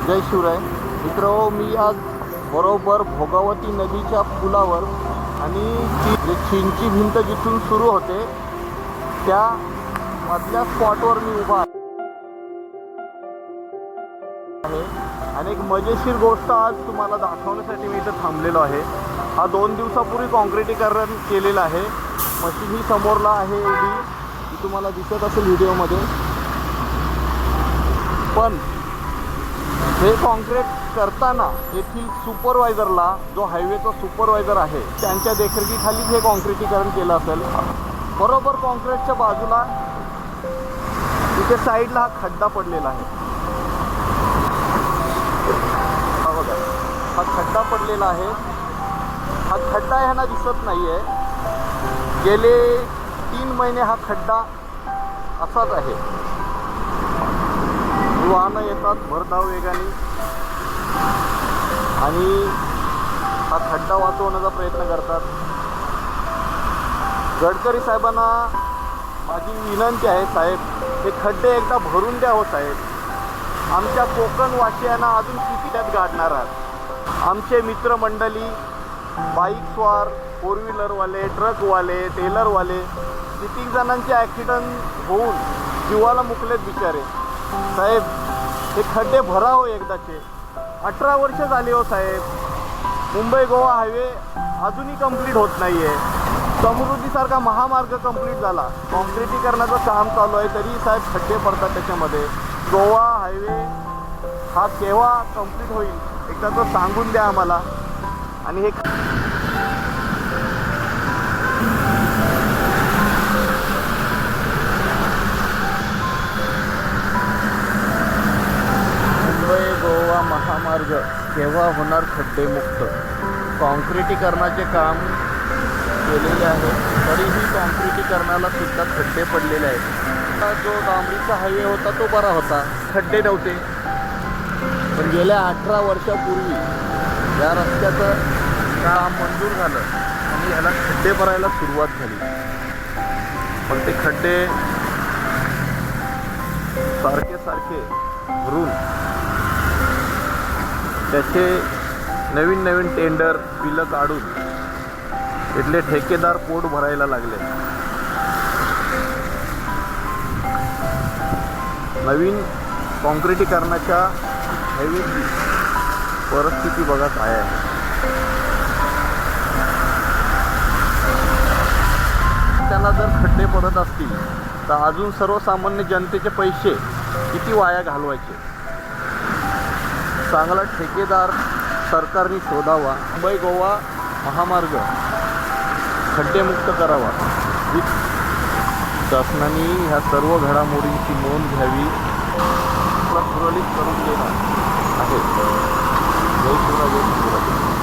जय शिवराय मित्रांनो, मी आज बरोबर भोगावती नदीच्या पुलावर आणि चीनची भिंत जिथून सुरू होते त्या मधल्या स्पॉटवर मी उभा आहे आणि एक मजेशीर गोष्ट आज तुम्हाला दाखवण्यासाठी मी इथं थांबलेलो आहे. हा 2 दिवसापूर्वी कॉन्क्रिटीकरण केलेलं आहे. मशीन ही समोरला आहे एवढी ती तुम्हाला दिसत असेल व्हिडिओमध्ये. पण हे कॉन्क्रीट करताना येथील सुपरवायझरला, जो हायवेचा सुपरवायझर आहे, त्यांच्या देखरेखीखाली हे कॉन्क्रिटीकरण केलं असेल. बरोबर कॉन्क्रीटच्या बाजूला तिथे साईडला हा खड्डा पडलेला आहे. हा बघा, हा खड्डा पडलेला आहे. हा खड्डा ह्यांना दिसत नाही आहे. गेले 3 महिने हा खड्डा असाच आहे. वाहनं येतात भरधाव वेगाने आणि हा खड्डा वाचवण्याचा प्रयत्न करतात. गडकरी साहेबांना माझी विनंती आहे, साहेब हे खड्डे एकदा भरून द्या हो साहेब. आमच्या कोकण वासियांना अजून किती त्यात गाडणार आहात. आमचे मित्रमंडळी, बाईक स्वार, 4 व्हीलरवाले, ट्रकवाले, टेलरवाले, किती जणांचे ॲक्सिडेंट होऊन जीवाला मुकलेत बिचारे. साहेब हे खड्डे भरा हो एकदाचे. 18 वर्ष झाले हो साहेब. मुंबई गोवा हायवे अजूनही कंप्लीट होत नाही आहे. समृद्धीसारखा महामार्ग कंप्लीट झाला, कॉन्क्रिटीकरणाचं काम चालू आहे, तरी साहेब खड्डे पडतात त्याच्यामध्ये. गोवा हायवे हा केव्हा कंप्लीट होईल एकदा तो सांगून द्या आम्हाला. आणि हे मुंबई गोवा महामार्ग केव्हा होणार खड्डेमुक्त. कॉन्क्रिटीकरणाचे काम केलेले आहे, तरीही कॉन्क्रिटीकरणाला सुद्धा खड्डे पडलेले आहेत. जो डांबरीचा हायवे होता तो बरा होता, खड्डे नव्हते. पण गेल्या 18 वर्षापूर्वी या रस्त्याचं काम मंजूर झालं आणि ह्याला खड्डे भरायला सुरुवात झाली. पण ते खड्डे सारखे भरून त्याचे नवीन टेंडर बिलं काढून इथले ठेकेदार पोट भरायला लागले. नवीन कॉन्क्रिटीकरणाच्या हायवेची परिस्थिती बघा काय आहे. त्याला जर खड्डे पडत असतील तर अजून सर्वसामान्य जनतेचे पैसे किती वाया घालवायचे. चांगला ठेकेदार सरकारने शोधावा. मुंबई गोवा महामार्ग खड्डेमुक्त करावा. शासनाने ह्या सर्व घडामोडींची नोंद घ्यावी, सुरळीत करून देणार आहे. जय शिवराय, जय शिवराय.